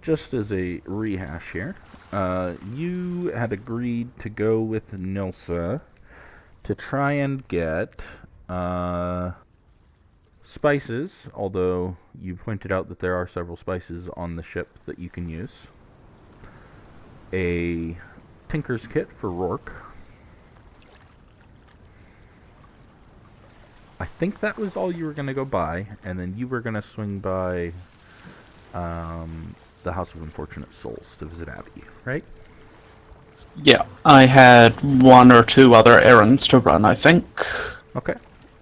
just as a rehash here, you had agreed to go with Nilsa to try and get spices, although you pointed out that there are several spices on the ship that you can use. A Tinker's Kit for Rourke. I think that was all you were going to go buy, and then you were going to swing by the House of Unfortunate Souls to visit Abby, right? Yeah, I had one or two other errands to run, I think. Okay.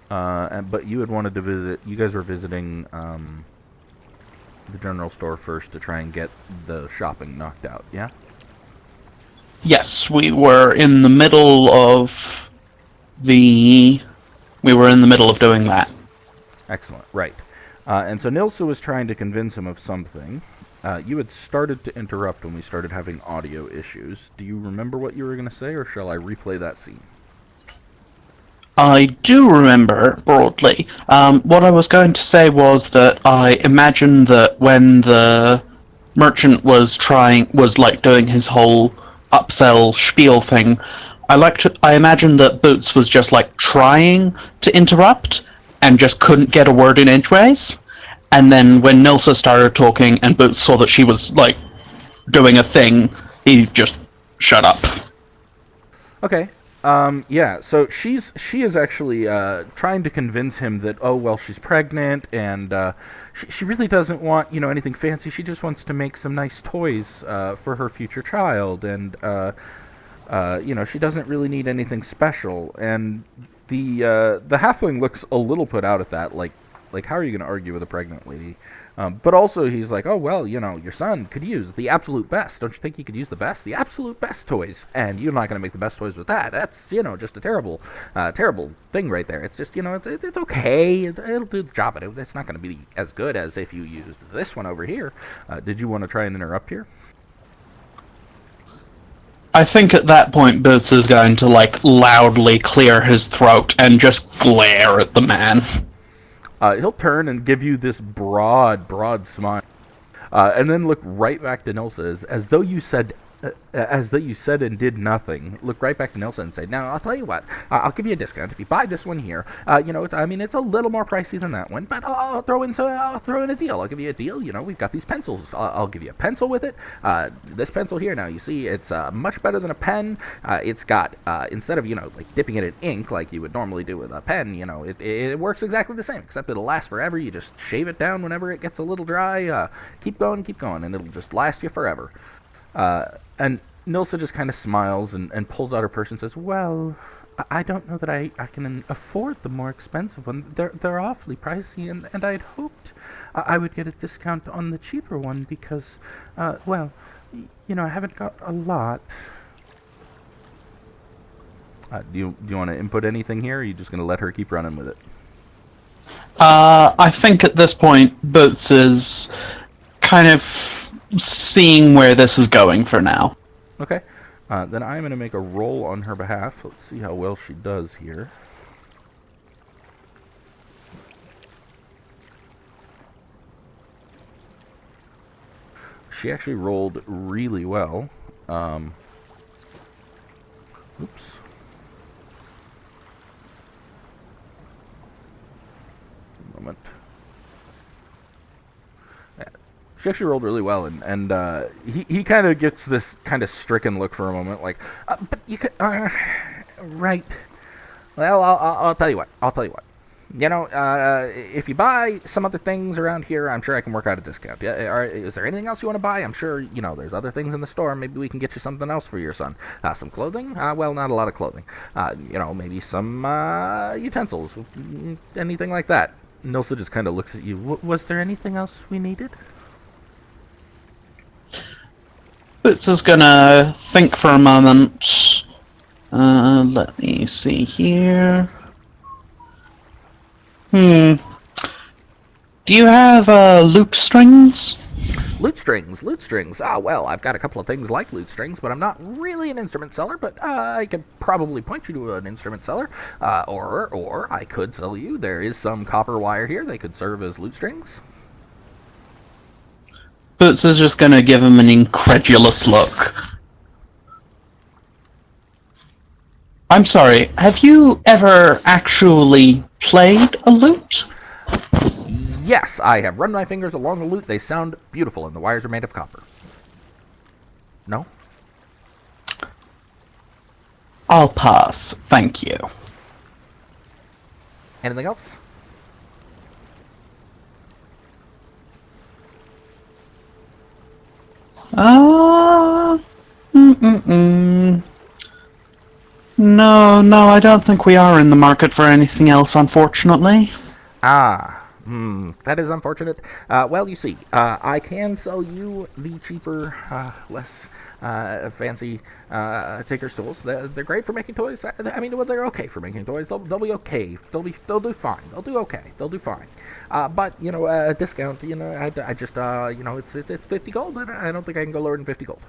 But you had wanted to visit, you guys were visiting the general store first to try and get the shopping knocked out, yeah? Yes, we were in the middle of doing that. Excellent, right. And so Nilsa was trying to convince him of something. You had started to interrupt when we started having audio issues. Do you remember what you were going to say, or shall I replay that scene? I do remember broadly. What I was going to say was that I imagine that when the merchant was doing his whole upsell spiel thing, I imagine that Boots was just like trying to interrupt and just couldn't get a word in edgeways. And then when Nilsa started talking and Boots saw that she was like doing a thing, he just shut up. Okay. Yeah, so she is actually trying to convince him that, oh, well, she's pregnant, and she really doesn't want, anything fancy. She just wants to make some nice toys for her future child, and, she doesn't really need anything special. And the halfling looks a little put out at that, like how are you going to argue with a pregnant lady? But also he's like, oh, well, your son could use the absolute best. Don't you think he could use the best? The absolute best toys. And you're not going to make the best toys with that. That's, just a terrible thing right there. It's just, it's okay. It'll do the job. It's not going to be as good as if you used this one over here. Did you want to try and interrupt here? I think at that point Boots is going to loudly clear his throat and just glare at the man. He'll turn and give you this broad smile, and then look right back to Nilsa as though you said and did nothing. Look right back to Nilsa and say, "Now I'll tell you what. I'll give you a discount if you buy this one here. It's a little more pricey than that one, but I'll throw in a deal. I'll give you a deal. We've got these pencils. I'll give you a pencil with it. This pencil here. Now you see, it's much better than a pen. It's got instead of dipping it in ink like you would normally do with a pen. It works exactly the same, except it'll last forever. You just shave it down whenever it gets a little dry. Keep going, and it'll just last you forever." And Nilsa just kind of smiles and pulls out her purse and says, "Well, I don't know that I can afford the more expensive one. They're awfully pricey, and I'd hoped I would get a discount on the cheaper one because, I haven't got a lot." Do you want to input anything here, or are you just going to let her keep running with it? I think at this point Boots is kind of seeing where this is going for now. Okay. Then I'm going to make a roll on her behalf. Let's see how well she does here. She actually rolled really well. Oops. A moment. She actually rolled really well, and he kind of gets this kind of stricken look for a moment, like, but you could, right. Well, I'll tell you what. If you buy some other things around here, I'm sure I can work out a discount. Yeah, is there anything else you want to buy? I'm sure, there's other things in the store. Maybe we can get you something else for your son. Some clothing? Well, not a lot of clothing. Maybe some utensils. Anything like that. Nilsa just kind of looks at you. Was there anything else we needed? Boots is gonna think for a moment. Let me see here. Do you have lute strings? Lute strings. Well, I've got a couple of things like lute strings, but I'm not really an instrument seller, but I could probably point you to an instrument seller. Or I could sell you. There is some copper wire here. They could serve as lute strings. Boots is just going to give him an incredulous look. I'm sorry, have you ever actually played a lute? Yes, I have run my fingers along the lute. They sound beautiful, and the wires are made of copper. No? I'll pass, thank you. Anything else? Uh, mm-mm-mm. No, I don't think we are in the market for anything else, unfortunately. That is unfortunate. Well, you see, I can sell you the cheaper, less fancy Tinker Tools. They're great for making toys. I mean, well, they're okay for making toys. They'll be okay. They'll do fine. They'll do okay. They'll do fine. But a discount. I just it's 50 gold. And I don't think I can go lower than 50 gold.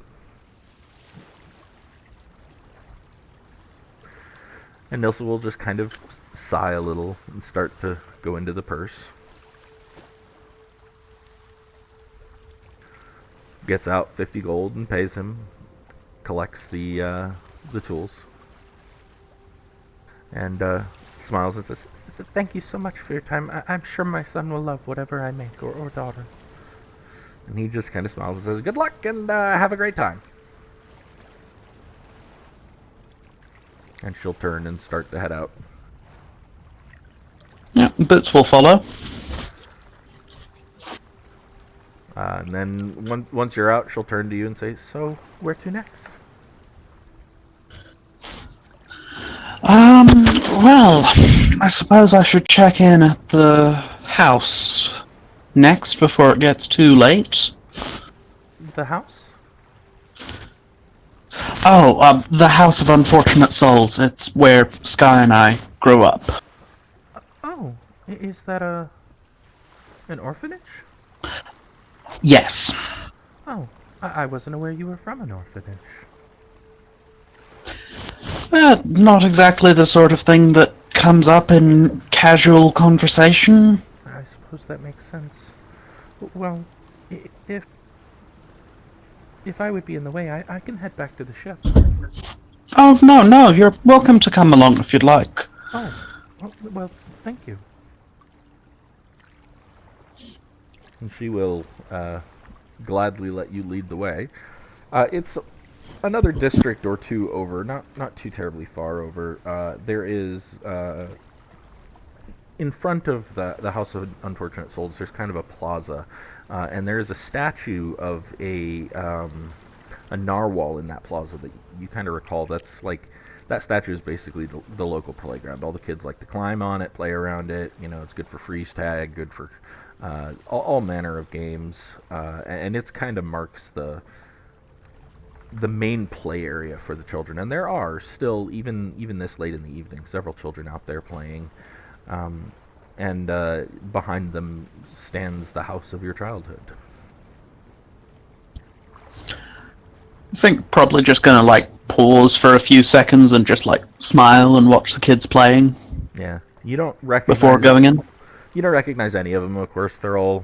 And Nilsa will just kind of sigh a little and start to go into the purse. Gets out 50 gold and pays him. Collects the tools. And smiles and says, "Thank you so much for your time. I'm sure my son will love whatever I make, or daughter." And he just kind of smiles and says, "Good luck and have a great time." And she'll turn and start to head out. Yeah, Boots will follow. And then once you're out, she'll turn to you and say, "So, where to next?" Well, I suppose I should check in at the house next before it gets too late. The house? Oh, the House of Unfortunate Souls. It's where Sky and I grew up. Oh, is that an orphanage? Yes. Oh, I wasn't aware you were from an orphanage. Not exactly the sort of thing that comes up in casual conversation. I suppose that makes sense. Well, if I would be in the way, I can head back to the ship. Oh, no, you're welcome to come along if you'd like. Oh, well, thank you. And she will gladly let you lead the way. It's another district or two over, not too terribly far over. There is in front of the House of Unfortunate Souls. There's kind of a plaza, and there is a statue of a narwhal in that plaza that you kind of recall. That's like that statue is basically the local playground. All the kids like to climb on it, play around it. It's good for freeze tag, good for all manner of games, and it's kind of marks the main play area for the children. And there are still, even this late in the evening, several children out there playing. And behind them stands the house of your childhood. I think probably just gonna pause for a few seconds and just smile and watch the kids playing. Yeah, you don't recognize before going in. You don't recognize any of them. Of course, they're all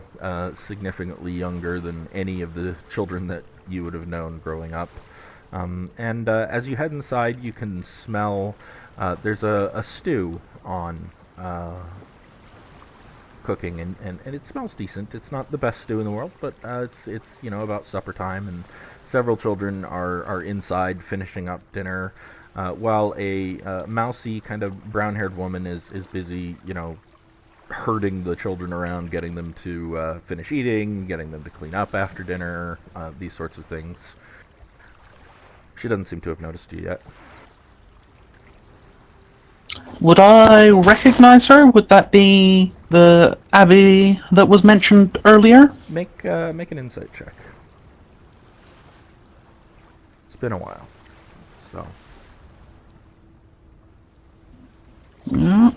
significantly younger than any of the children that you would have known growing up. And as you head inside, you can smell. There's a stew on cooking, and it smells decent. It's not the best stew in the world, but it's about supper time, and several children are inside finishing up dinner, while a mousy kind of brown-haired woman is busy herding the children around, getting them to finish eating, getting them to clean up after dinner, these sorts of things. She doesn't seem to have noticed you yet. Would I recognize her? Would that be the Abby that was mentioned earlier? Make an insight check. It's been a while, so. Yeah.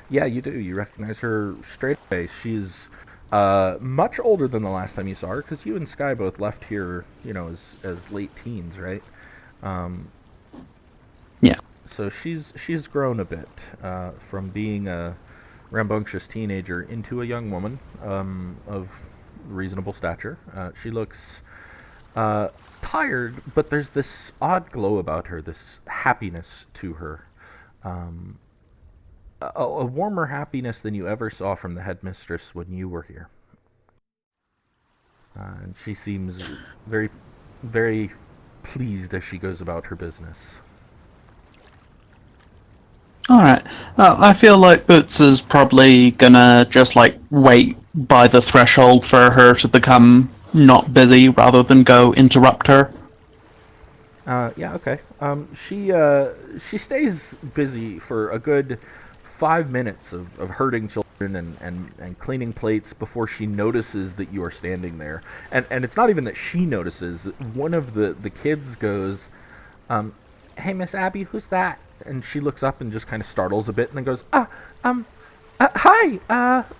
Yeah, you do. You recognize her straight away. She's much older than the last time you saw her, because you and Sky both left here, as late teens, right? Yeah. So she's grown a bit from being a rambunctious teenager into a young woman of reasonable stature. She looks tired, but there's this odd glow about her, this happiness to her. Um, a warmer happiness than you ever saw from the headmistress when you were here. And she seems very, very pleased as she goes about her business. Alright. I feel like Boots is probably gonna just, like, wait by the threshold for her to become not busy rather than go interrupt her. Yeah, okay. She stays busy for a good 5 minutes of herding children and cleaning plates before she notices that you are standing there. And it's not even that she notices. One of the kids goes, "Hey, Miss Abby, who's that?" And she looks up and just kind of startles a bit and then goes, hi,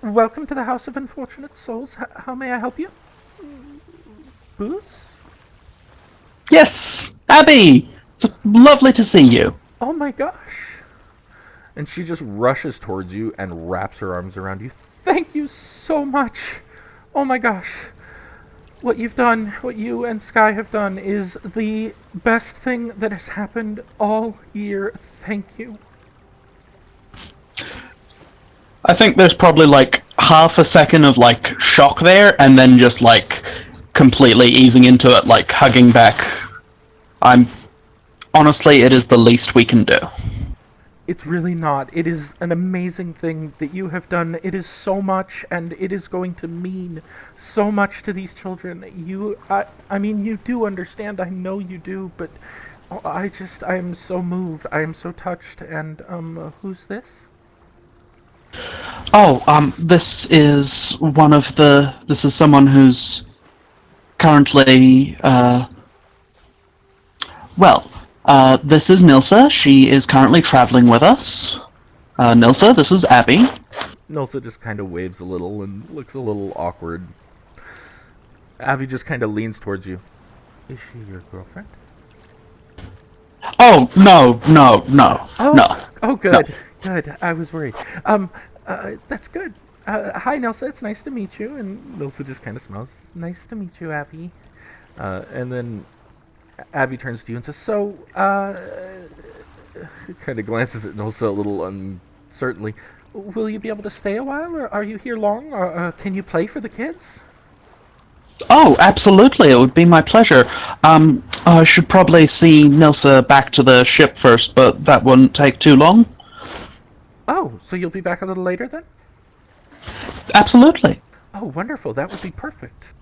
welcome to the House of Unfortunate Souls. How may I help you? Boots? Yes! Abby! It's lovely to see you. Oh my gosh. And she just rushes towards you and wraps her arms around you. Thank you so much. Oh my gosh. What you've done, what you and Sky have done, is the best thing that has happened all year. Thank you. I think there's probably like half a second of like shock there, and then just like completely easing into it, like hugging back. I'm honestly, it is the least we can do. It's really not. It is an amazing thing that you have done. It is so much, and it is going to mean so much to these children. I mean, you do understand. I know you do, but I am so moved. I am so touched. And who's this? Oh, this is one of the. This is someone who's currently, this is Nilsa. She is currently traveling with us. Nilsa, this is Abby. Nilsa just kind of waves a little and looks a little awkward. Abby just kind of leans towards you. Is she your girlfriend? Oh, no, no, no, Oh, no. oh, good, No. good. I was worried. That's good. Hi, Nilsa. It's nice to meet you. And Nilsa just kind of smiles. Nice to meet you, Abby. And then Abby turns to you and says, "So, kind of glances at Nilsa a little uncertainly. Will you be able to stay a while, or are you here long? Or can you play for the kids?" Oh, absolutely. It would be my pleasure. I should probably see Nilsa back to the ship first, but that wouldn't take too long. Oh, so you'll be back a little later then? Absolutely. Oh, wonderful. That would be perfect.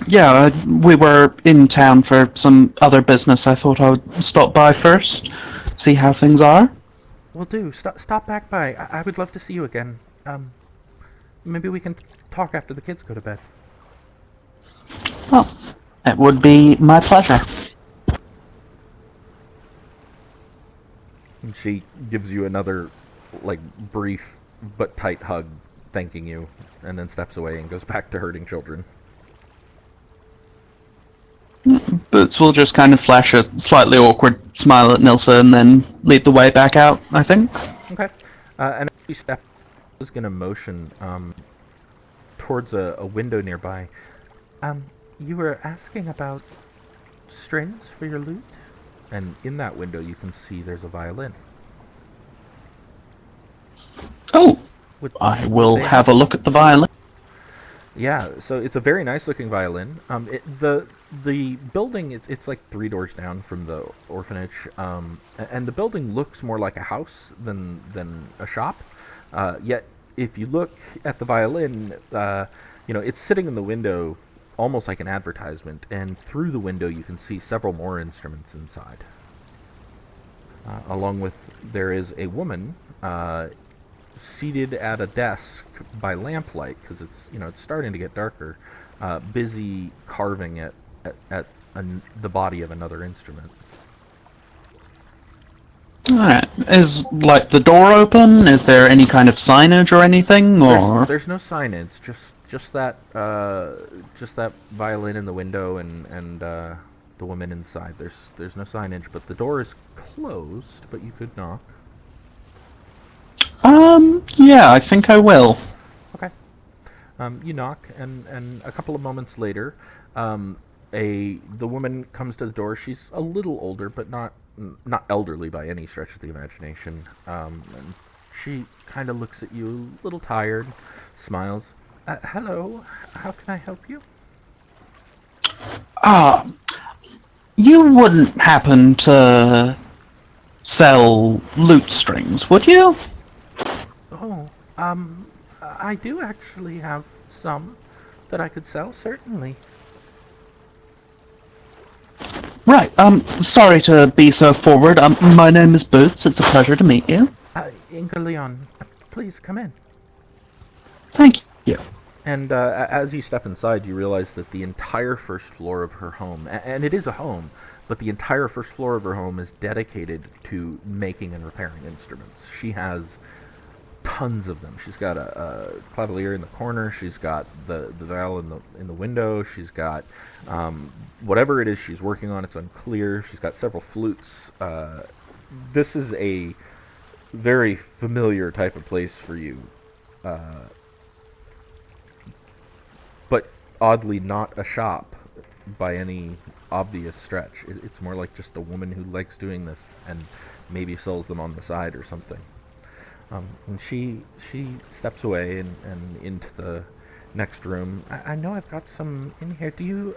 Yeah, we were in town for some other business. I thought I would stop by first, see how things are. Will do. Stop back by. I would love to see you again. Maybe we can talk after the kids go to bed. Well, it would be my pleasure. And she gives you another, like, brief but tight hug, thanking you, and then steps away and goes back to herding children. Boots will just kind of flash a slightly awkward smile at Nilsa and then lead the way back out, I think. Okay. And as she steps, is going to motion towards a window nearby. You were asking about strings for your lute? And in that window you can see there's a violin. Oh, Would I will they have a look at the violin. Yeah, so it's a very nice looking violin. The building it's like 3 doors down from the orphanage, and the building looks more like a house than a shop. Yet if you look at the violin, it's sitting in the window almost like an advertisement, and through the window you can see several more instruments inside. Along with there is a woman seated at a desk by lamplight because it's starting to get darker, busy carving at the body of another instrument. Alright. Is, like, the door open? Is there any kind of signage or anything? Or There's no signage, just that violin in the window and the woman inside. There's no signage, but the door is closed, but you could knock. Yeah, I think I will. Okay. You knock, and a couple of moments later, um, the woman comes to the door. She's a little older, but not elderly by any stretch of the imagination. And she kind of looks at you, a little tired, smiles. Hello, how can I help you? Ah, you wouldn't happen to sell lute strings, would you? Oh, I do actually have some that I could sell, certainly. Right, sorry to be so forward. My name is Boots. It's a pleasure to meet you. Inga Leon, please come in. Thank you. And as you step inside, you realize that the entire first floor of her home, and it is a home, but the entire first floor of her home is dedicated to making and repairing instruments. She has tons of them. She's got a clavalier in the corner. She's got the viol in the window. She's got whatever it is she's working on. It's unclear. She's got several flutes. This is a very familiar type of place for you. Uh, but oddly not a shop by any obvious stretch. It's more like just a woman who likes doing this and maybe sells them on the side or something. And she steps away and into the next room. I know I've got some in here. Do you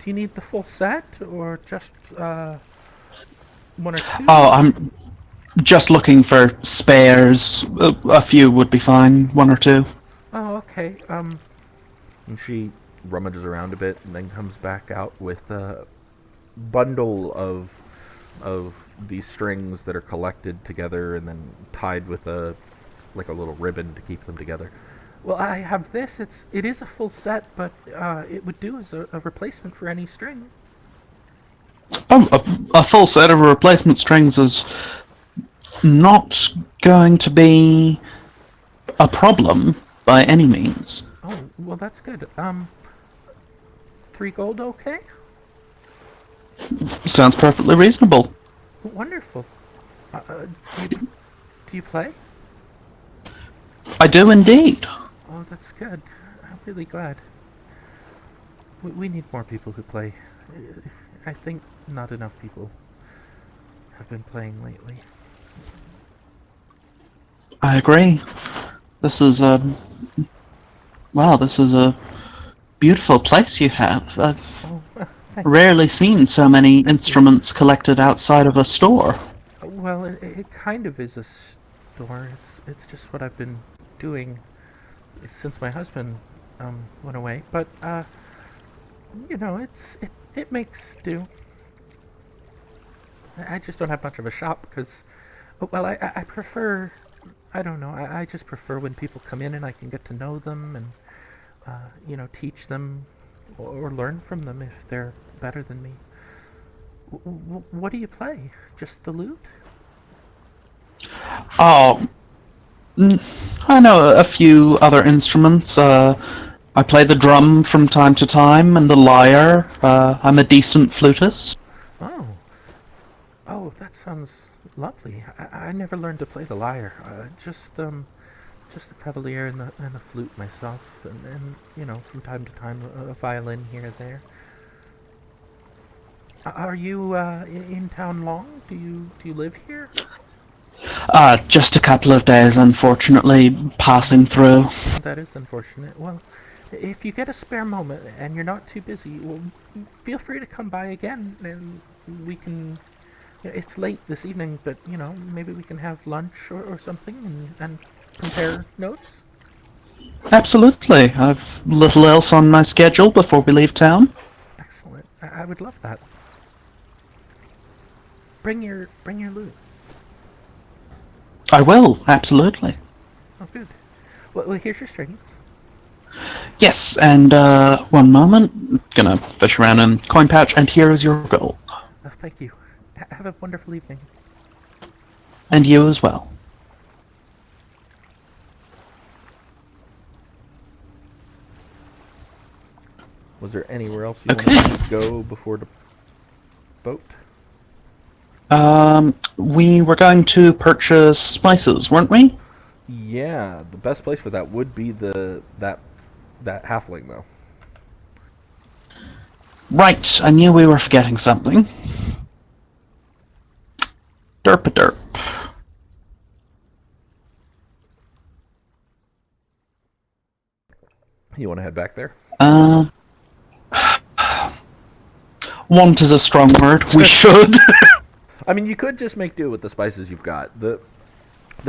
need the full set or just one or two? Oh, I'm just looking for spares. A few would be fine. One or two. Oh, okay. And she rummages around a bit and then comes back out with a bundle of these strings that are collected together and then tied with a like a little ribbon to keep them together. Well, I have this. It is a full set, but it would do as a replacement for any string. Oh, a full set of replacement strings is not going to be a problem by any means. Oh, well, that's good. 3 gold, okay? Sounds perfectly reasonable. Wonderful. Uh, uh, do, you, do you play? I do indeed. Oh, that's good. I'm really glad. We need more people who play. I think not enough people have been playing lately. I agree. This is this is a beautiful place you have. I've Oh, thank rarely seen so many instruments collected outside of a store. Well, it kind of is a store. It's just what I've been doing since my husband went away. But it makes do. I just don't have much of a shop because, well, I prefer. I don't know. I just prefer when people come in and I can get to know them and teach them or learn from them if they're better than me. What do you play? Just the lute? Oh, I know a few other instruments. I play the drum from time to time and the lyre. I'm a decent flutist. Oh, oh, that sounds lovely. I never learned to play the lyre. Just the cavalier and the flute myself, and from time to time a violin here and there. Are you in town long? Do you live here? Just a couple of days, unfortunately, passing through. That is unfortunate. Well, if you get a spare moment and you're not too busy, well, feel free to come by again, and we can. It's late this evening, but maybe we can have lunch or something and compare notes. Absolutely. I've little else on my schedule before we leave town. Excellent. I would love that. Bring your loot. I will, absolutely. Oh, good. Well, here's your strings. Yes, and one moment. Gonna fish around in coin pouch, and here is your gold. Oh, thank you. Have a wonderful evening. And you as well. Was there anywhere else you Okay. wanted to go before the boat? We were going to purchase spices, weren't we? Yeah, the best place for that would be that that halfling, though. Right, I knew we were forgetting something. Derp-a-derp. You want to head back there? Uh, want is a strong word. We should. I mean, you could just make do with the spices you've got. The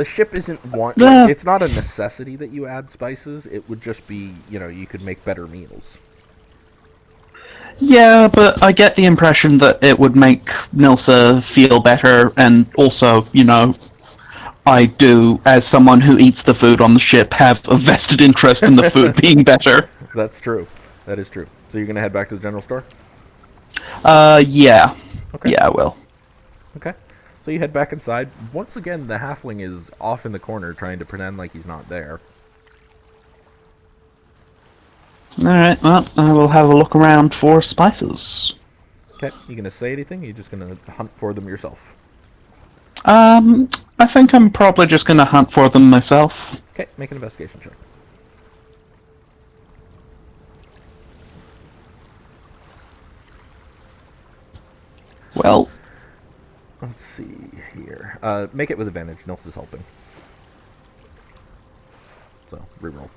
ship isn't like Uh, it's not a necessity that you add spices. It would just be, you could make better meals. yeah, but I get the impression that it would make Nilsa feel better, and also, I do, as someone who eats the food on the ship, have a vested interest in the food being better. That's true. That is true. So you're gonna head back to the general store? Yeah. Okay. Yeah, I will. Okay. So you head back inside. Once again, the halfling is off in the corner trying to pretend like he's not there. Alright, well, I will have a look around for spices. Okay. You gonna say anything? Or you just gonna hunt for them yourself? I think I'm probably just gonna hunt for them myself. Okay. Make an investigation check. Well, Let's see here. Make it with advantage. Nils is helping. So, reroll.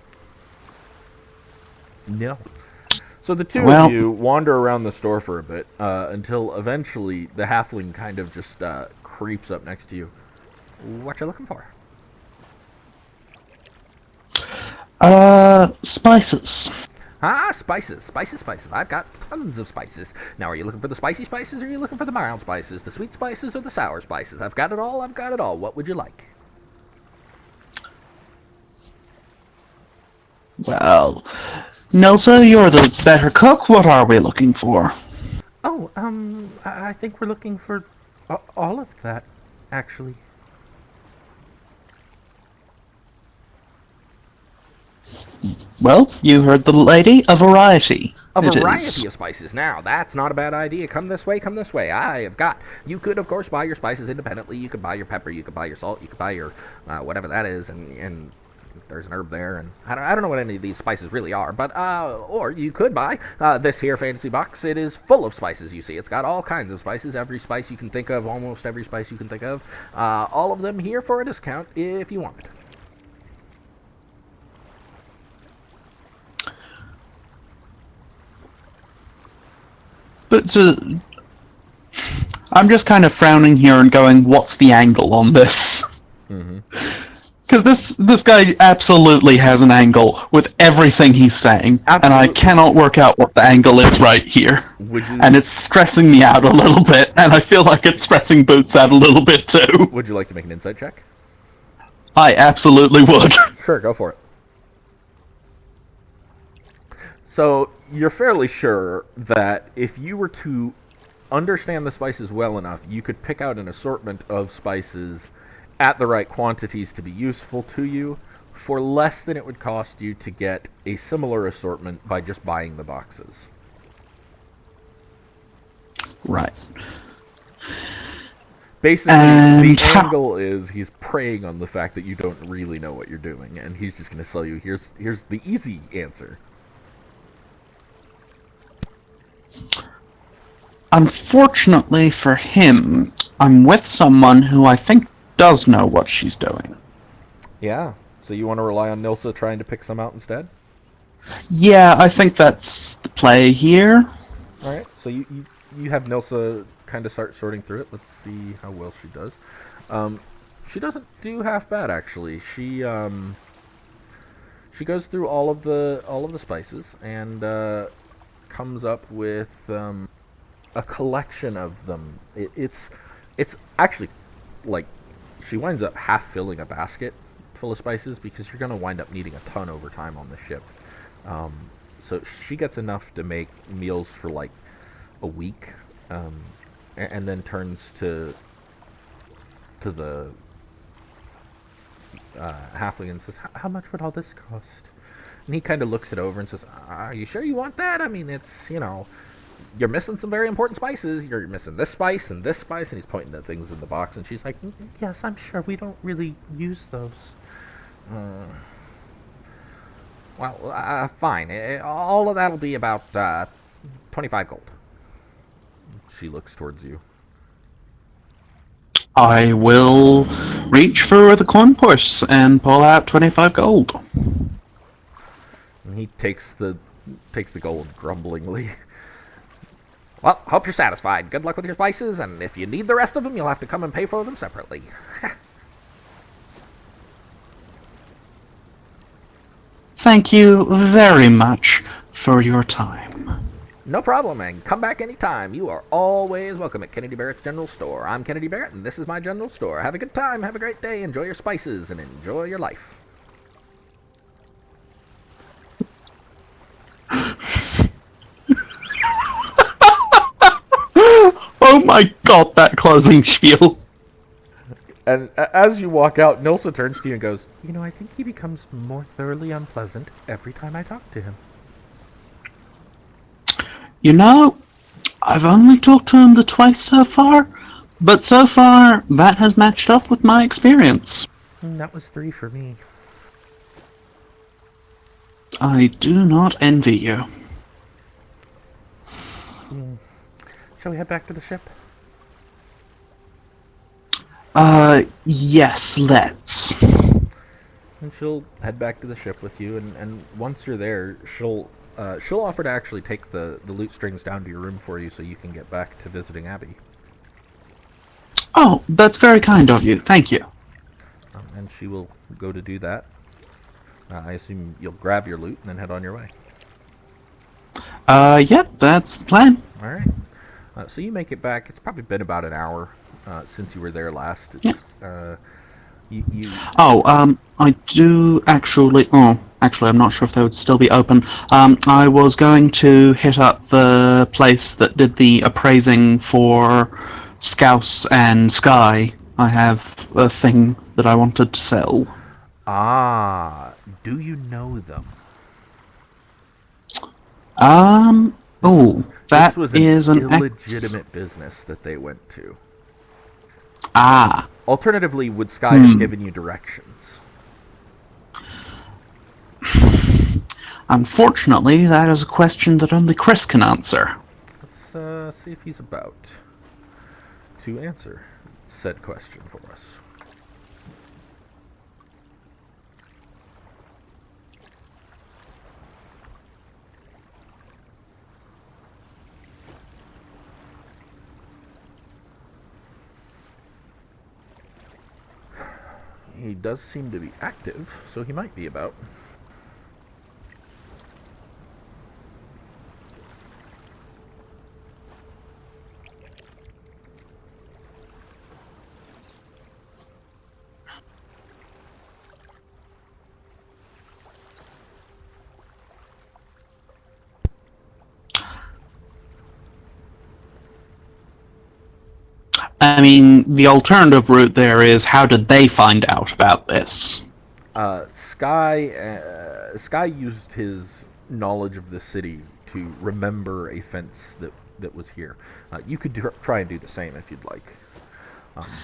No. So the two well, of you wander around the store for a bit until eventually the halfling kind of just creeps up next to you. What you looking for? spices. Ah, spices, spices, spices. I've got tons of spices. Now, are you looking for the spicy spices, or are you looking for the mild spices, the sweet spices, or the sour spices? I've got it all. I've got it all. What would you like? Well, Nilsa, you're the better cook. What are we looking for? Oh, I think we're looking for all of that, actually. Well, you heard the lady. A variety. A It variety is. of spices. Now, that's not a bad idea. Come this way, come this way. I have got. You could, of course, buy your spices independently. You could buy your pepper, you could buy your salt, you could buy your whatever that is, and there's an herb there, and I don't know what any of these spices really are, but, or you could buy this here fancy box. It is full of spices, you see. It's got all kinds of spices, every spice you can think of, almost every spice you can think of. All of them here for a discount if you want it. But I'm just kind of frowning here and going, what's the angle on this? Because this guy absolutely has an angle with everything he's saying, and I cannot work out what the angle is right here. And it's stressing me out a little bit, and I feel like it's stressing Boots out a little bit too. Would you like to make an insight check? I absolutely would. Sure, go for it. So, you're fairly sure that if you were to understand the spices well enough, you could pick out an assortment of spices at the right quantities to be useful to you for less than it would cost you to get a similar assortment by just buying the boxes. Right. Basically, And the angle is he's preying on the fact that you don't really know what you're doing, and he's just going to sell you, here's the easy answer. Unfortunately for him, I'm with someone who I think does know what she's doing. Yeah, so you want to rely on Nilsa trying to pick some out instead? Yeah, I think that's the play here. Alright, so you have Nilsa kind of start sorting through it. Let's see how well she does. She doesn't do half bad, actually. She goes through all of the spices and comes up with a collection of them. It's actually like she winds up half filling a basket full of spices because you're going to wind up needing a ton over time on the ship. So she gets enough to make meals for like a week, and then turns to the halfling and says, "How much would all this cost?" And he kind of looks it over and says, "Are you sure you want that? I mean, it's, you're missing some very important spices. You're missing this spice and this spice." And he's pointing at things in the box, and she's like, "Yes, I'm sure. We don't really use those." Well, fine. All of that'll be about 25 gold. She looks towards you. I will reach for the coin purse and pull out 25 gold. And he takes the gold grumblingly. Well, hope you're satisfied. Good luck with your spices, and if you need the rest of them, you'll have to come and pay for them separately. Thank you very much for your time. No problem, and come back anytime. You are always welcome at Kennedy Barrett's General Store. I'm Kennedy Barrett, and this is my general store. Have a good time, have a great day, enjoy your spices, and enjoy your life. Oh my god, that closing spiel. And as you walk out, Nilsa turns to you and goes, "You know, I think he becomes more thoroughly unpleasant every time I talk to him." You know, I've only talked to him twice so far, but so far that has matched up with my experience. That was 3 for me. I do not envy you. Shall we head back to the ship? Yes, let's. And she'll head back to the ship with you, and once you're there, she'll offer to actually take the loot strings down to your room for you so you can get back to visiting Abby. Oh, that's very kind of you. Thank you. And she will go to do that. I assume you'll grab your loot and then head on your way. Yep, that's the plan. All right. So you make it back. It's probably been about an hour since you were there last. Yeah. You Oh, I do actually. Oh, actually, I'm not sure if they would still be open. I was going to hit up the place that did the appraising for Scouse and Sky. I have a thing that I wanted to sell. do you know them? Oh, This that was an is an illegitimate business that they went to. Ah. Alternatively, would Sky have given you directions? Unfortunately, that is a question that only Chris can answer. Let's see if he's about to answer said question for us. He does seem to be active, so he might be about. I mean, the alternative route there is how did they find out about this? Sky used his knowledge of the city to remember a fence that was here. You could try and do the same if you'd like. Um,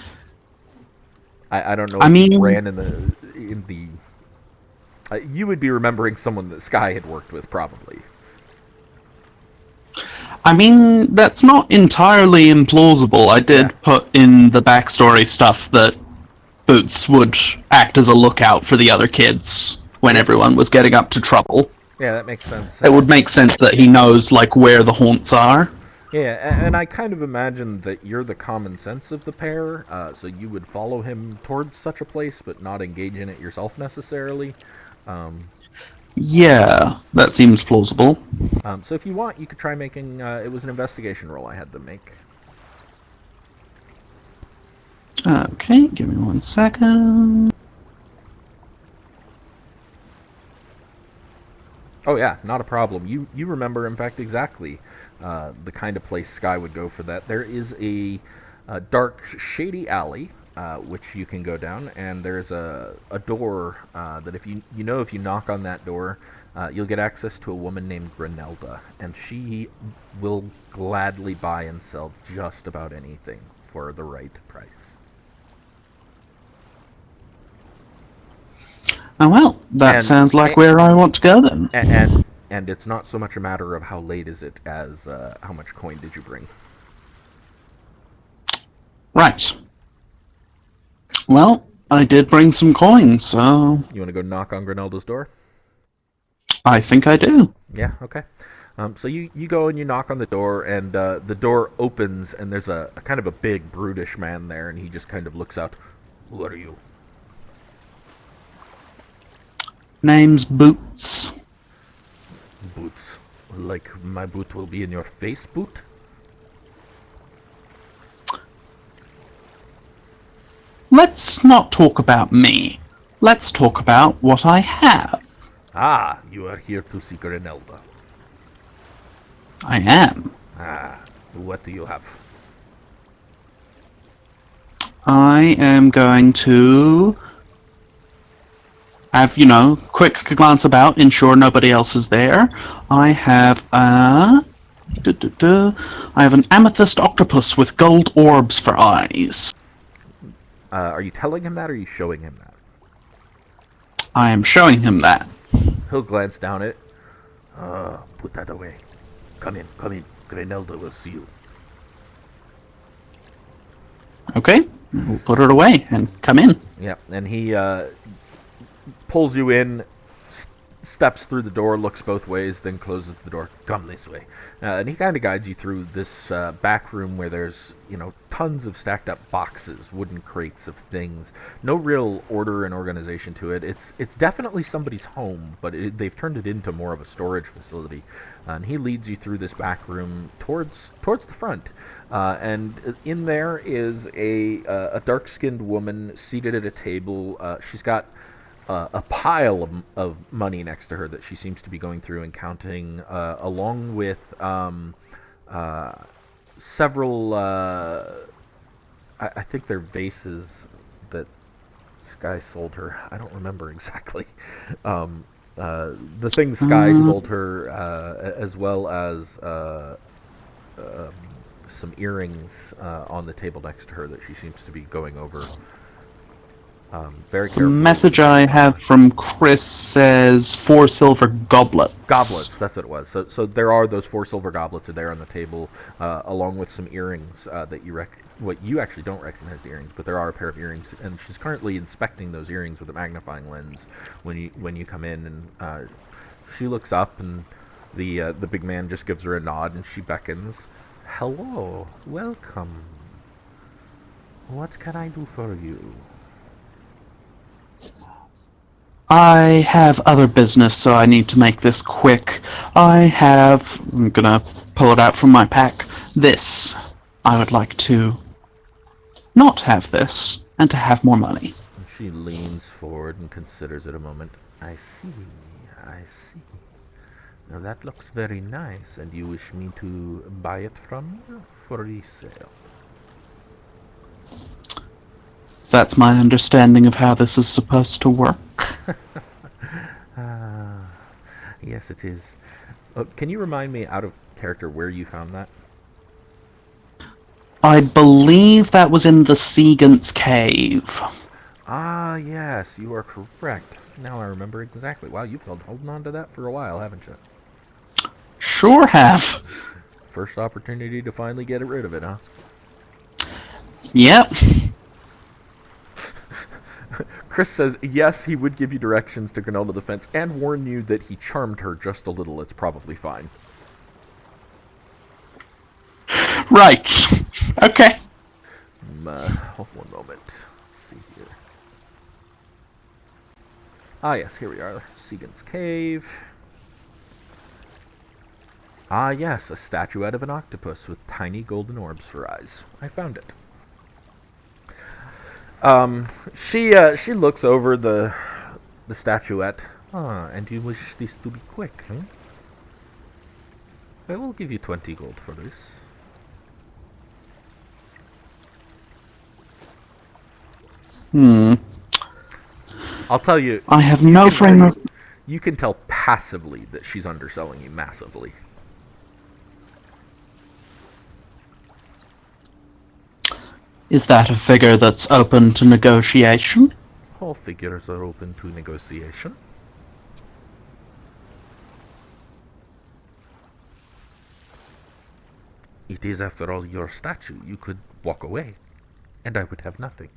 I don't know I if you mean, ran in the. You would be remembering someone that Sky had worked with, probably. that's not entirely implausible. I Yeah, did put in the backstory stuff that Boots would act as a lookout for the other kids when yeah, everyone was getting up to trouble. yeah. That makes sense. It would make sense that he knows like where the haunts are. Yeah, and I kind of imagine that you're the common sense of the pair, so you would follow him towards such a place, but not engage in it yourself necessarily. Um, Yeah, that seems plausible. so if you want, you could try making. It was an investigation roll I had them make. Okay, give me 1 second. Oh yeah, not a problem. You remember, in fact, exactly the kind of place Sky would go for that. There is a dark, shady alley which you can go down, and there's a door that if you knock on that door, you'll get access to a woman named Grinelda, and she will gladly buy and sell just about anything for the right price. Oh well, that And sounds like where I want to go then. and it's not so much a matter of how late is it as how much coin did you bring. Right. Well, I did bring some coins, so You want to go knock on Grinelda's door? I think I do. Yeah, okay. So you go and you knock on the door, and the door opens, and there's a kind of a big, brutish man there, and he just kind of looks out. Who are you? Name's Boots. Boots. Like my boot will be in your face, boot? Let's not talk about me. Let's talk about what I have. Ah, you are here to see Grinelda. I am. Ah, what do you have? I am going to have, quick glance about, ensure nobody else is there. I have I have an amethyst octopus with gold orbs for eyes. Are you telling him that, or are you showing him that? I am showing him that. He'll glance down at it. Put that away. Come in, come in. Grinelda will see you. Okay, we'll put it away and come in. Yeah, and he pulls you in, steps through the door, looks both ways, then closes the door. Come this way. And he kind of guides you through this back room where there's, tons of stacked up boxes, wooden crates of things. No real order and organization to it. It's definitely somebody's home, but they've turned it into more of a storage facility. And he leads you through this back room towards the front. And in there is a dark-skinned woman seated at a table. She's got a pile of money next to her that she seems to be going through and counting, along with several, I think they're vases that Sky sold her. I don't remember exactly. The things Sky sold her, as well as some earrings on the table next to her that she seems to be going over. Very The carefully. message I have from Chris says 4 silver goblets. Goblets, that's what it was. So there are those 4 silver goblets are there on the table, along with some earrings that what you actually don't recognize the earrings, but there are a pair of earrings, and she's currently inspecting those earrings with a magnifying lens when you come in, and she looks up, and the big man just gives her a nod, and she beckons. Hello, welcome. What can I do for you? I have other business, so I need to make this quick. I'm gonna pull it out from my pack. This. I would like to not have this, and to have more money. She leans forward and considers it a moment. I see, I see. Now that looks very nice, and you wish me to buy it from you for resale? That's my understanding of how this is supposed to work. Yes, it is. Can you remind me, out of character, where you found that? I believe that was in the Seagant's cave. Ah, yes, you are correct. Now I remember exactly. Wow, you've been holding on to that for a while, haven't you? Sure have. First opportunity to finally get rid of it, huh? Yep. Chris says, yes, he would give you directions to Grinelda the Fence and warn you that he charmed her just a little. It's probably fine. Right. Okay. One moment. Let's see here. Ah, yes, here we are. Seagant's Cave. Ah, yes, a statuette of an octopus with tiny golden orbs for eyes. I found it. She looks over the statuette. Ah, and you wish this to be quick, hmm? I will give you 20 gold for this. I'll tell you. I have no frame of... You can tell passively that she's underselling you massively. Is that a figure that's open to negotiation? All figures are open to negotiation. It is, after all, your statue. You could walk away, and I would have nothing.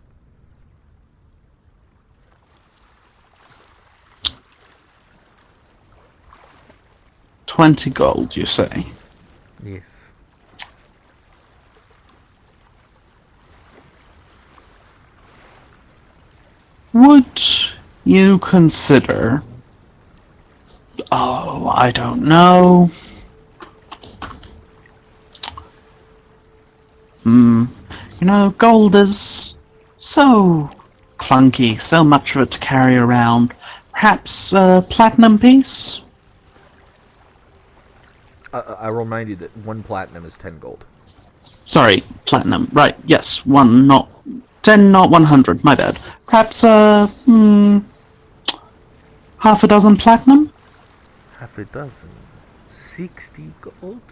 20 gold, you say? Yes. Would you consider... Oh, I don't know. You know, gold is so clunky, so much of it to carry around. Perhaps a platinum piece? I'll remind you that 1 platinum is 10 gold. Sorry, platinum. Right, yes, 1, not 10, not 100, my bad. Perhaps, half a dozen platinum? Half a dozen. 60 gold?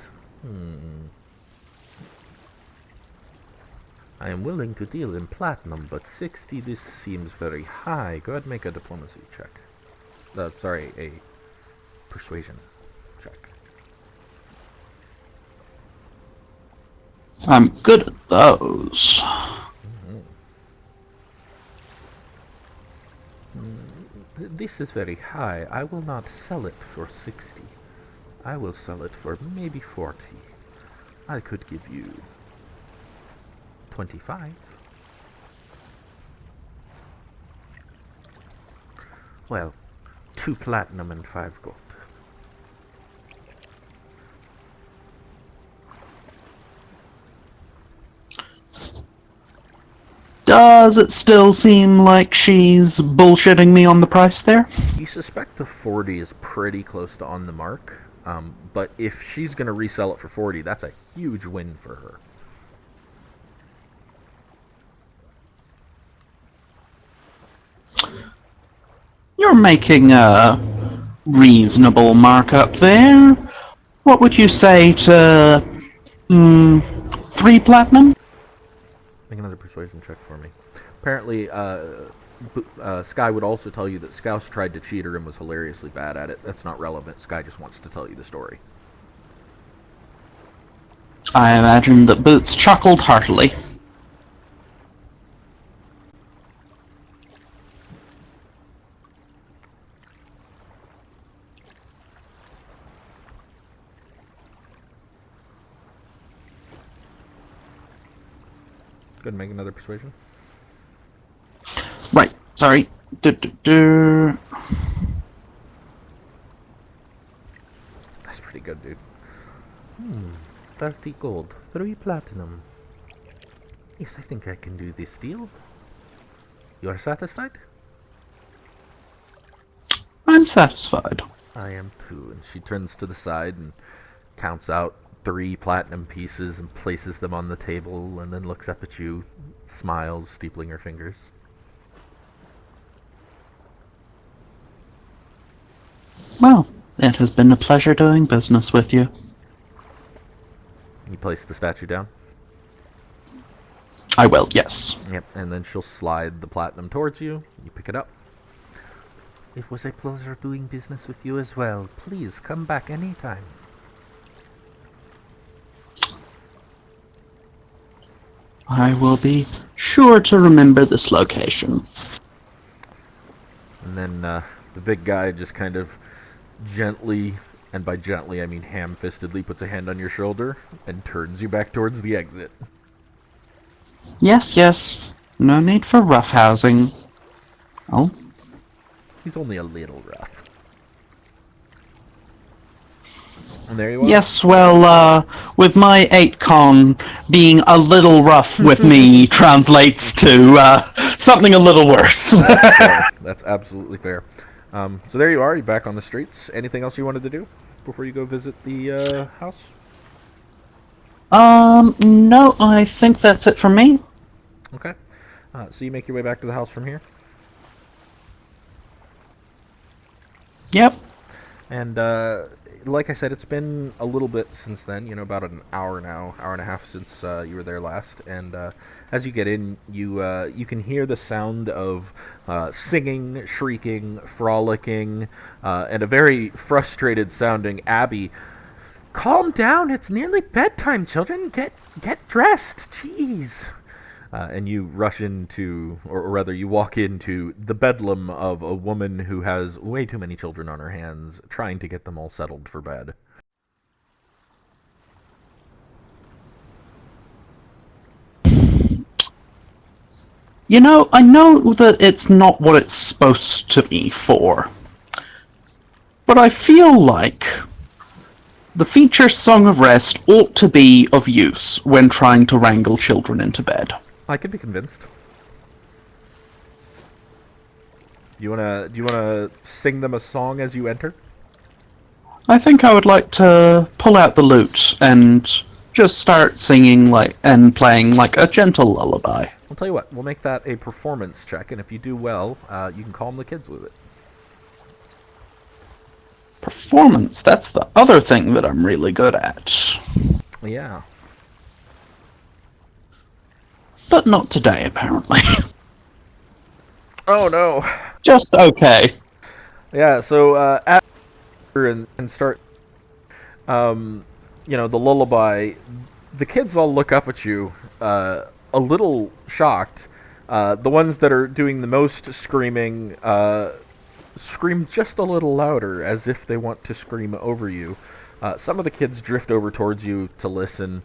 I am willing to deal in platinum, but 60, this seems very high. Go ahead and make a diplomacy check. Sorry, a persuasion check. I'm good at those. This is very high. I will not sell it for 60. I will sell it for maybe 40. I could give you 25. Well, 2 platinum and 5 gold. Does it still seem like she's bullshitting me on the price there? You suspect the 40 is pretty close to on the mark, but if she's going to resell it for 40, that's a huge win for her. You're making a reasonable markup there. What would you say to 3 platinum? Make another persuasion check for me. Apparently, Sky would also tell you that Scouse tried to cheat her and was hilariously bad at it. That's not relevant. Sky just wants to tell you the story. I imagine that Boots chuckled heartily. Go ahead and make another persuasion. Right, sorry. That's pretty good, dude. 30 gold, 3 platinum. Yes, I think I can do this deal. You are satisfied? I'm satisfied. I am too. And she turns to the side and counts out 3 platinum pieces and places them on the table, and then looks up at you, smiles, steepling her fingers. Well, it has been a pleasure doing business with you. You place the statue down. I will, yes. Yep, and then she'll slide the platinum towards you. You pick it up. It was a pleasure doing business with you as well. Please come back anytime. I will be sure to remember this location. And then the big guy just kind of gently, and by gently I mean ham-fistedly, puts a hand on your shoulder and turns you back towards the exit. Yes, yes. No need for roughhousing. Oh? He's only a little rough. And there you are. Yes, well, with my 8 con, being a little rough with me translates to something a little worse. That's absolutely fair. So there you are. You're back on the streets. Anything else you wanted to do before you go visit the house? No, I think that's it for me. Okay. So you make your way back to the house from here? Yep. And like I said, it's been a little bit since then. About an hour now, hour and a half since you were there last. And as you get in, you can hear the sound of singing, shrieking, frolicking, and a very frustrated sounding Abby. Calm down! It's nearly bedtime, children. Get dressed. Jeez. And you rush into, or rather, you walk into the bedlam of a woman who has way too many children on her hands, trying to get them all settled for bed. I know that it's not what it's supposed to be for, but I feel like the feature Song of Rest ought to be of use when trying to wrangle children into bed. I could be convinced. Do you wanna sing them a song as you enter? I think I would like to pull out the lute and just start singing and playing like a gentle lullaby. I'll tell you what. We'll make that a performance check, and if you do well, you can calm the kids with it. Performance, that's the other thing that I'm really good at. Yeah. But not today, apparently. Oh no. Just okay. Yeah. So after and start, the lullaby. The kids all look up at you, a little shocked. The ones that are doing the most screaming scream just a little louder, as if they want to scream over you. Some of the kids drift over towards you to listen.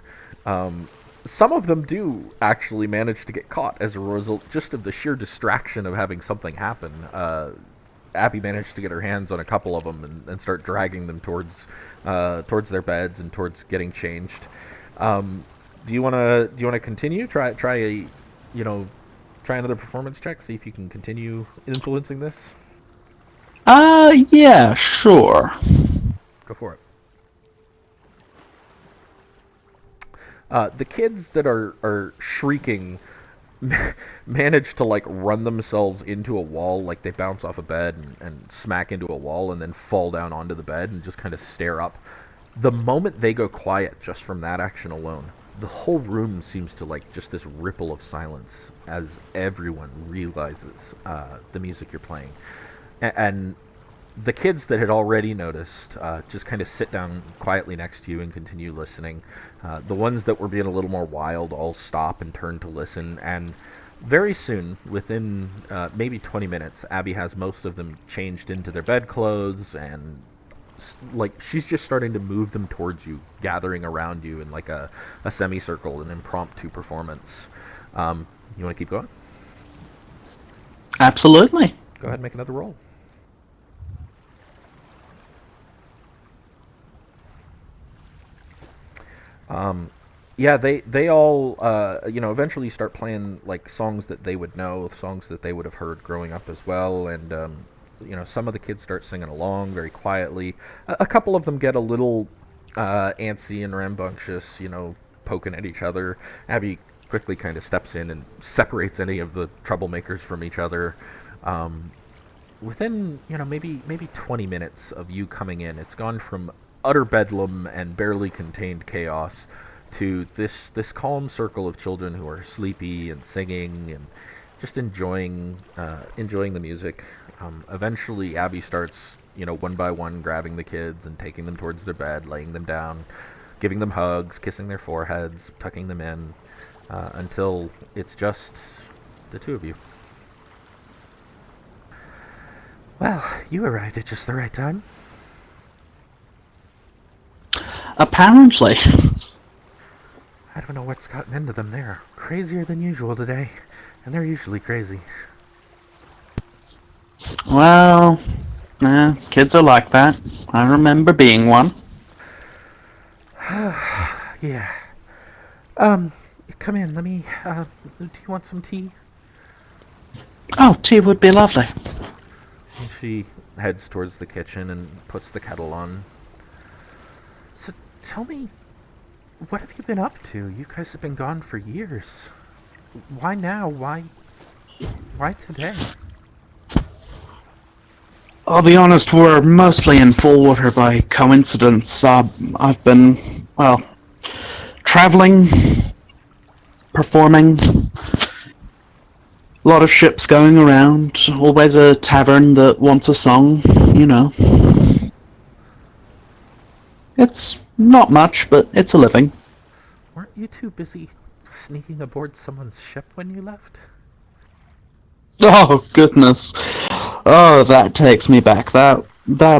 Some of them do actually manage to get caught as a result just of the sheer distraction of having something happen. Abby managed to get her hands on a couple of them and start dragging them towards their beds and towards getting changed. Do you wanna continue? Try another performance check. See if you can continue influencing this. Yeah, sure. Go for it. The kids that are shrieking manage to run themselves into a wall, like they bounce off a bed and smack into a wall and then fall down onto the bed and just kind of stare up. The moment they go quiet just from that action alone, the whole room seems to just this ripple of silence as everyone realizes the music you're playing. And the kids that had already noticed just kind of sit down quietly next to you and continue listening. The ones that were being a little more wild all stop and turn to listen. And very soon, within maybe 20 minutes, Abby has most of them changed into their bedclothes, and she's just starting to move them towards you, gathering around you in a semicircle, an impromptu performance. You want to keep going? Absolutely. Go ahead and make another roll. Yeah, they all eventually start playing songs that they would know, songs that they would have heard growing up as well, and some of the kids start singing along very quietly. A couple of them get a little antsy and rambunctious, poking at each other. Abby quickly kind of steps in and separates any of the troublemakers from each other. Within maybe 20 minutes of you coming in, it's gone from utter bedlam and barely contained chaos to this calm circle of children who are sleepy and singing and just enjoying the music. Eventually, Abby starts, one by one, grabbing the kids and taking them towards their bed, laying them down, giving them hugs, kissing their foreheads, tucking them in, until it's just the two of you. Well, you arrived at just the right time. Apparently. I don't know what's gotten into them. They're crazier than usual today, and they're usually crazy. Well, kids are like that. I remember being one. Yeah. Come in. Let me. Do you want some tea? Oh, tea would be lovely. And she heads towards the kitchen and puts the kettle on. So tell me, what have you been up to? You guys have been gone for years. Why now? Why today? I'll be honest, we're mostly in Fallwater by coincidence. I've been, well, traveling, performing, a lot of ships going around, always a tavern that wants a song, you know. It's not much, but it's a living. Weren't you too busy sneaking aboard someone's ship when you left? Oh, goodness. Oh, that takes me back. That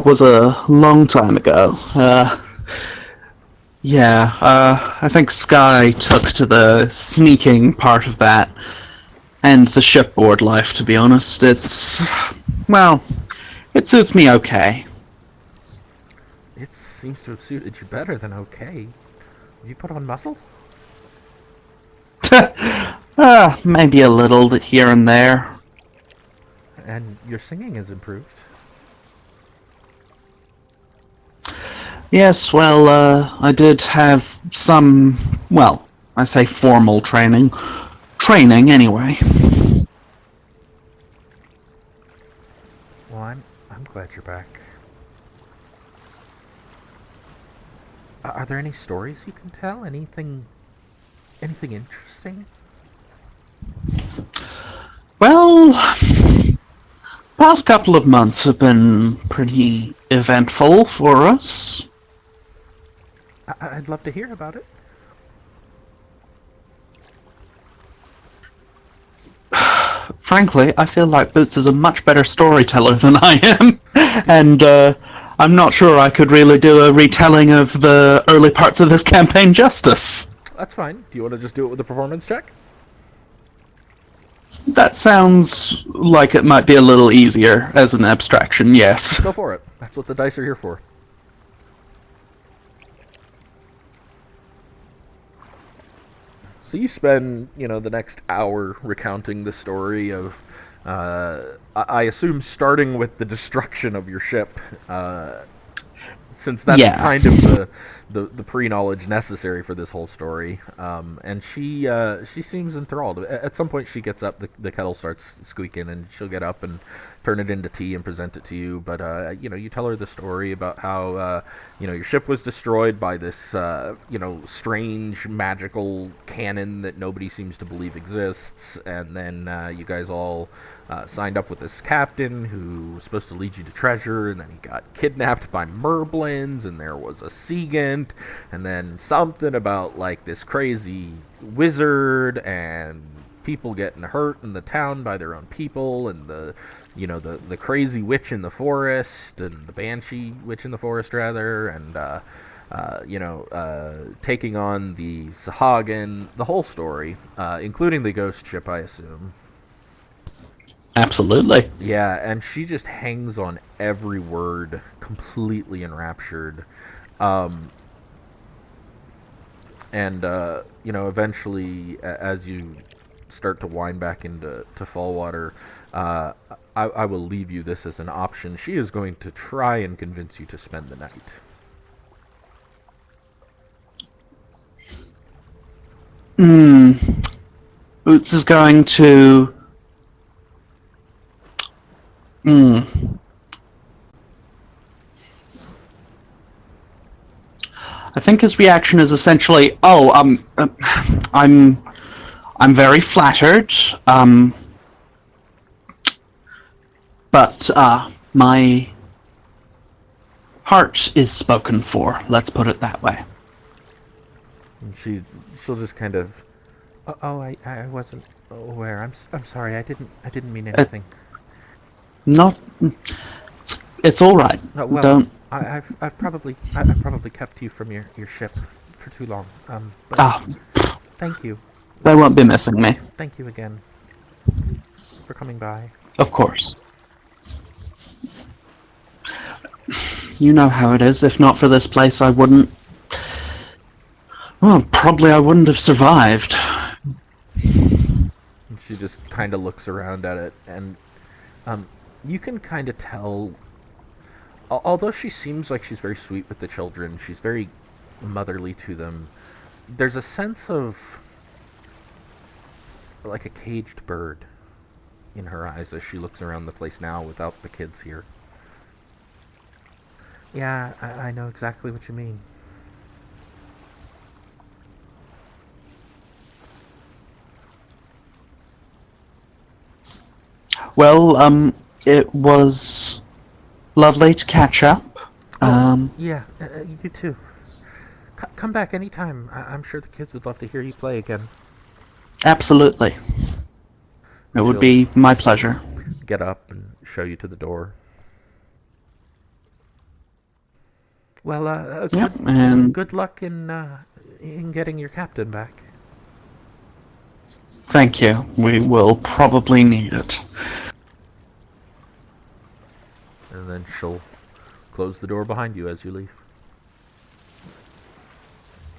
was a long time ago. Yeah, I think Sky took to the sneaking part of that, and the shipboard life, to be honest. Well, it suits me okay. It seems to have suited you better than okay. Have you put on muscle? Maybe a little here and there. And your singing has improved. Yes, well, I did have some, well, I say formal training. Training, anyway. Well, I'm glad you're back. Are there any stories you can tell? Anything interesting? Well, past couple of months have been pretty eventful for us. I'd love to hear about it. Frankly, I feel like Boots is a much better storyteller than I am, and I'm not sure I could really do a retelling of the early parts of this campaign justice. That's fine. Do you want to just do it with a performance check? That sounds like it might be a little easier as an abstraction, yes. Go for it. That's what the dice are here for. So you spend, the next hour recounting the story of, I assume, starting with the destruction of your ship, since that's Yeah. kind of the pre-knowledge necessary for this whole story. And she seems enthralled. At some point, she gets up. The kettle starts squeaking, and she'll get up and turn it into tea and present it to you. But you tell her the story about how your ship was destroyed by this strange magical cannon that nobody seems to believe exists, and then you guys all signed up with this captain who was supposed to lead you to treasure, and then he got kidnapped by merblins, and there was a Seagant, and then something about like this crazy wizard and people getting hurt in the town by their own people, and the crazy witch in the forest, and the banshee witch in the forest rather, and taking on the Sahagin, the whole story, including the ghost ship, I assume. Absolutely. Yeah, and she just hangs on every word, completely enraptured. Eventually, as you start to wind back into Fallwater, I will leave you this as an option. She is going to try and convince you to spend the night. Boots is going to. I think his reaction is essentially, "Oh, I'm very flattered, but my heart is spoken for. Let's put it that way." And she'll just kind of, oh, I wasn't aware. I'm sorry. I didn't mean anything. Not. It's all right. Well, Don't. I've probably kept you from your ship for too long. But Ah, thank you. they won't be missing me. Thank you again for coming by. Of course. You know how it is. If not for this place, I wouldn't. Well, probably I wouldn't have survived. And she just kind of looks around at it, and you can kind of tell. Although she seems like she's very sweet with the children, she's very motherly to them. There's a sense of like a caged bird in her eyes as she looks around the place now without the kids here. Yeah, I know exactly what you mean. Well, it was lovely to catch up. Oh, Um, yeah, you too. Come back anytime. I'm sure the kids would love to hear you play again. Absolutely. It would She'll be my pleasure. get up and show you to the door. Well, Yep, and good luck in getting your captain back. thank you. We will probably need it. And then she'll close the door behind you as you leave.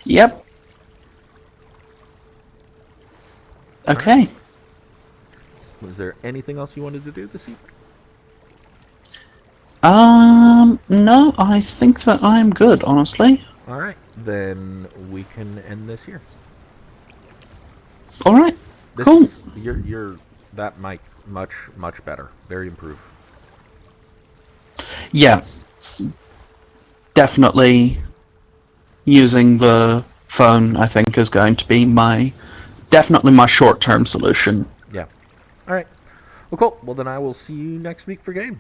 Yep. All right. Okay. Was there anything else you wanted to do this evening? No, I think that I'm good, honestly. All right, then we can end this here. All right. Cool. This you're that mic much better. Very improved. Yeah, definitely using the phone, I think, is going to be definitely my short-term solution. Yeah. All right. Well, cool. Well, then I will see you next week for game.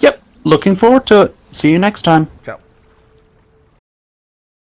Yep. Looking forward to it. See you next time. Ciao.